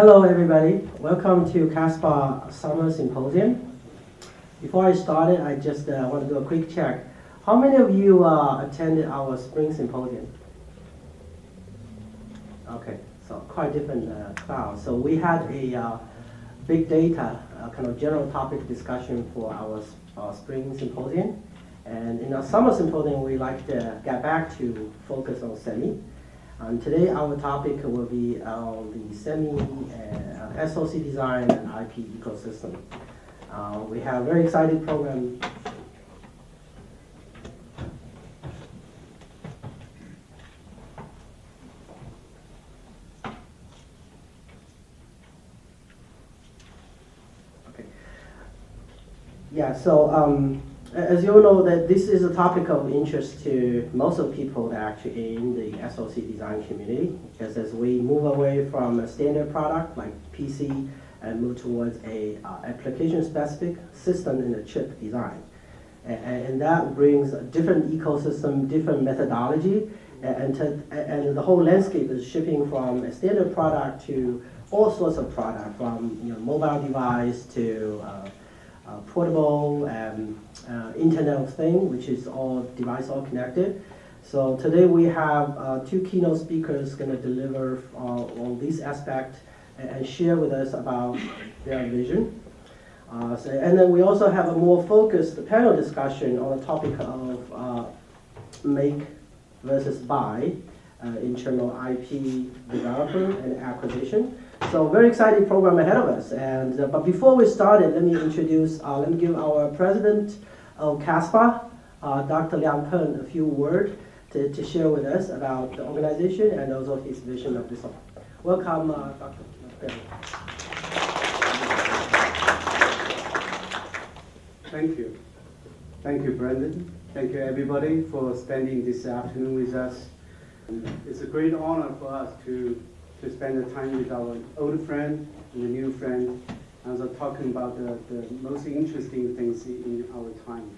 Hello everybody, welcome to CASPA Summer Symposium. Before I started, I just want to do a quick check. How many of you attended our Spring Symposium? Okay, so quite different crowd. So we had a big data kind of general topic discussion for our Spring Symposium. And in our Summer Symposium, we like to get back to focus on semi. And today our topic will be on the semi SoC design and IP ecosystem. We have a very exciting program. Okay. Yeah, so as you all know, that this is a topic of interest to most of people that actually in the SoC design community, because as we move away from a standard product like PC and move towards a application-specific system in the chip design. And that brings a different ecosystem, different methodology, and the whole landscape is shifting from a standard product to all sorts of product, from mobile device to portable Internet of Things, which is all connected. So today we have two keynote speakers going to deliver on this aspect and share with us about their vision. And then we also have a more focused panel discussion on the topic of make versus buy in terms of IP developer and acquisition. So very exciting program ahead of us. And but before we started, let me give our president of CASPA, Dr. Liang Peng, a few words to share with us about the organization and also his vision of this. Welcome, Dr. Peng. Thank you. Thank you, Brandon. Thank you, everybody, for spending this afternoon with us. It's a great honor for us to spend the time with our old friend and the new friend, and so talking about the most interesting things in our time.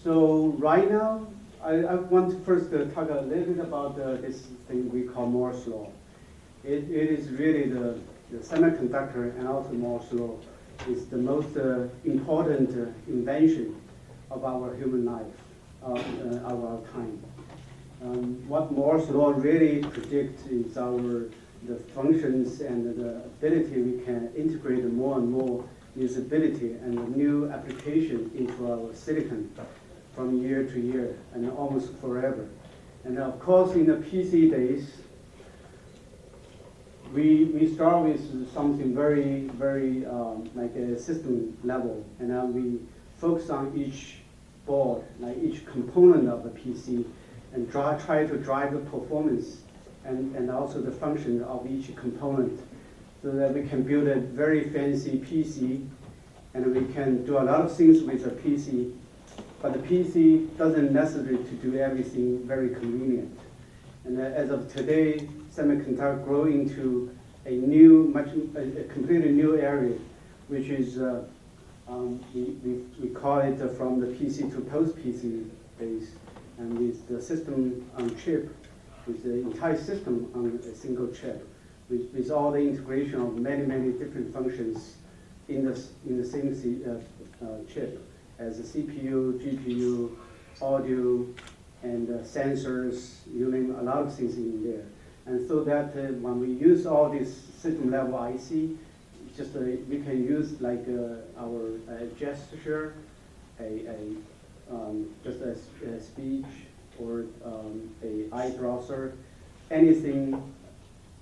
So right now, I want to first talk a little bit about this thing we call Moore's Law. It is really the semiconductor and also Moore's Law is the most important invention of our human life, of our time. What Moore's Law really predicts is the functions and the ability we can integrate more and more usability and new application into our silicon from year to year and almost forever. And of course, in the PC days, we start with something very, very like a system level, and then we focus on each board, like each component of the PC, and try to drive the performance and also the function of each component, so that we can build a very fancy PC, and we can do a lot of things with a PC, but the PC doesn't necessarily to do everything very convenient. And as of today, semiconductor grow into a completely new area, which is we call it from the PC to post-PC base, and with the system on chip, with the entire system on a single chip, with all the integration of many different functions in the same chip, as a CPU, GPU, audio, and sensors, you name a lot of things in there. And so that when we use all this system level IC, just we can use like our gesture, just a speech, or a eye browser, anything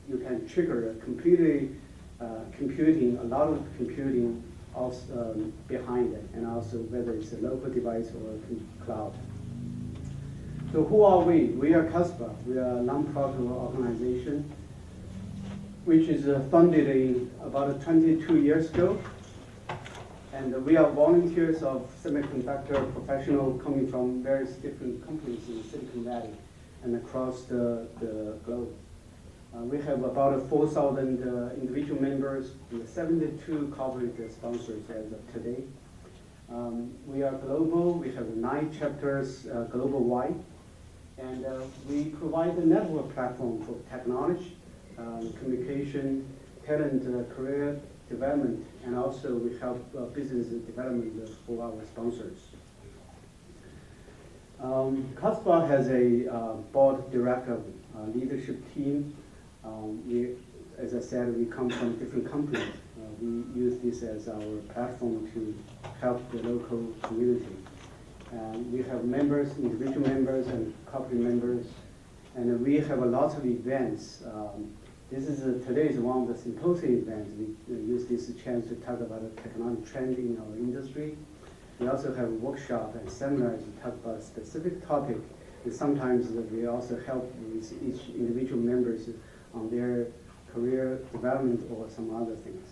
you can trigger completely computing, a lot of computing also behind it, and also whether it's a local device or cloud. So who are we? We are CASPA. We are a non-profit organization, which is funded about 22 years ago. And we are volunteers of semiconductor professionals coming from various different companies in Silicon Valley and across the globe. We have about 4,000 individual members and 72 corporate sponsors as of today. We are global. We have 9 chapters global-wide. And we provide a network platform for technology, communication, talent career development, and also we help business development for our sponsors. CASPA has a board director leadership team. As I said, we come from different companies. We use this as our platform to help the local community. We have members, individual members, and corporate members, and we have a lot of events. Today is one of the symposium events. We use this chance to talk about the technology trend in our industry. We also have workshops and seminars to talk about a specific topic. And sometimes we also help with each individual members on their career development or some other things.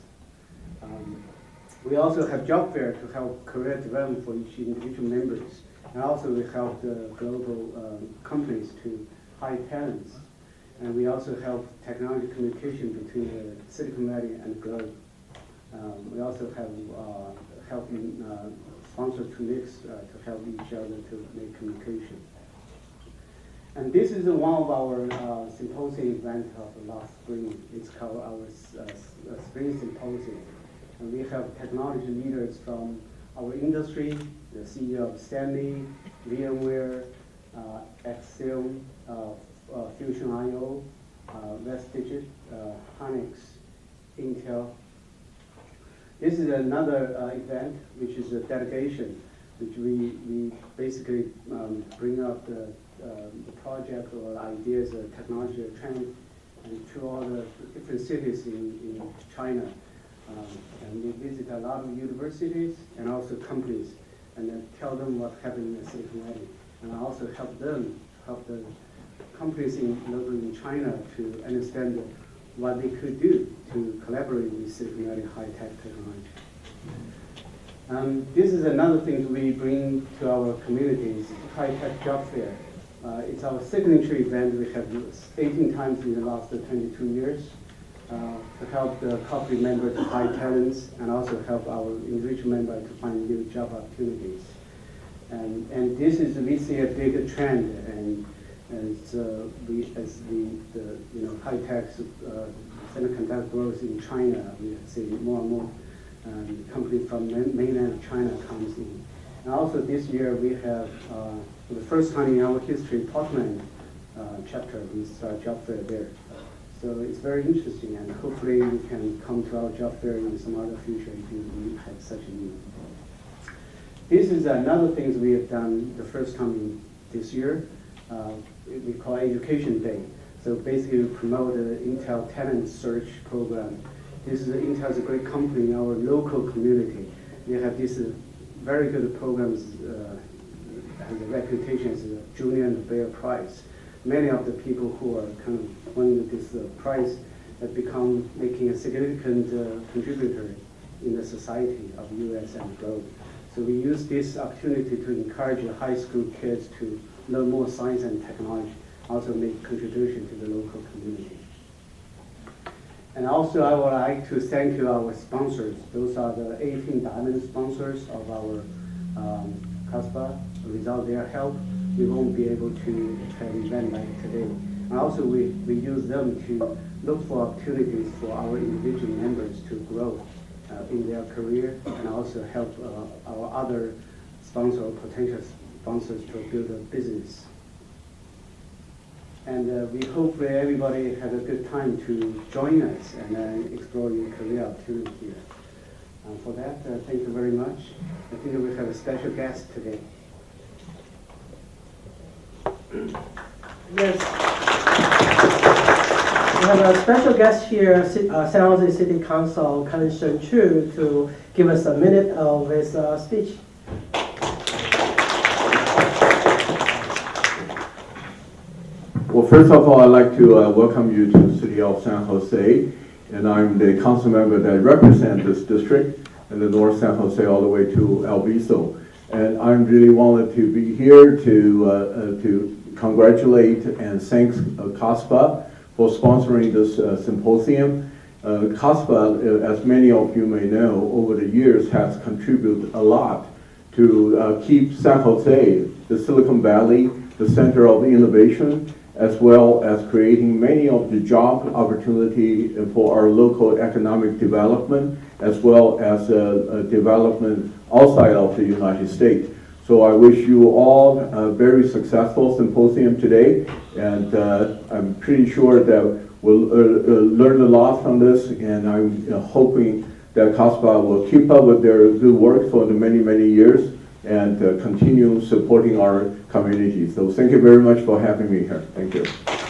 We also have job fair to help career development for each individual members. And also we help the global companies to hire talents. And we also help technology communication between the Silicon Valley and the globe. We also have helping sponsors to mix to help each other to make communication. And this is one of our symposium event of last spring. It's called our Spring Symposium. And we have technology leaders from our industry, the CEO of Stanley, VMware, Axiom, Fusion IO, Vestdigit, Hynix, Intel. This is another event, which is a delegation, which we basically bring up the project or ideas, technology trend, and to all the different cities in China. And we visit a lot of universities and also companies, and then tell them what happened in Silicon Valley, and also help the companies in China to understand what they could do to collaborate with Silicon Valley high-tech technology. This is another thing we bring to our communities, high-tech job fair. It's our signature event. We have 18 times in the last 22 years to help the corporate member to hire talents and also help our individual member to find new job opportunities. And this is, we see a big trend, and as the high-tech semiconductor growth in China, we see more and more companies from mainland China comes in. And also this year we have, for the first time in our history, Portland chapter with job fair there. So it's very interesting, and hopefully we can come to our job fair in some other future if we have such a need. This is another thing we have done the first time this year. We call Education Day. So basically we promote the Intel Talent Search Program. Intel is a great company in our local community. We have these very good programs, has a reputation as a junior and fair prize. Many of the people who are kind of winning this prize have become making a significant contributor in the society of U.S. and globe. So we use this opportunity to encourage high school kids to learn more science and technology, also make contribution to the local community. And also I would like to thank you, our sponsors. Those are the 18 diamond sponsors of our CASPA. Without their help, we won't be able to have an event like today. And also we use them to look for opportunities for our individual members to grow in their career, and also help our other sponsors or potential sponsors to build a business. And we hope that everybody had a good time to join us and explore your career opportunity here. For that, thank you very much. I think we have a special guest today. Yes. We have a special guest here, San Jose City Council, Kan Shen-Chu, to give us a minute of his speech. Well, first of all, I'd like to welcome you to the City of San Jose, and I'm the council member that represents this district in the North San Jose all the way to El Viso. And I'm really wanted to be here to congratulate and thank CASPA for sponsoring this symposium. CASPA, as many of you may know, over the years has contributed a lot to keep San Jose, the Silicon Valley, the center of innovation as well as creating many of the job opportunity for our local economic development, as well as development outside of the United States. So I wish you all a very successful symposium today, and I'm pretty sure that we'll learn a lot from this, and I'm hoping that CASPA will keep up with their good work for the many, many years and continue supporting our community. So thank you very much for having me here. Thank you.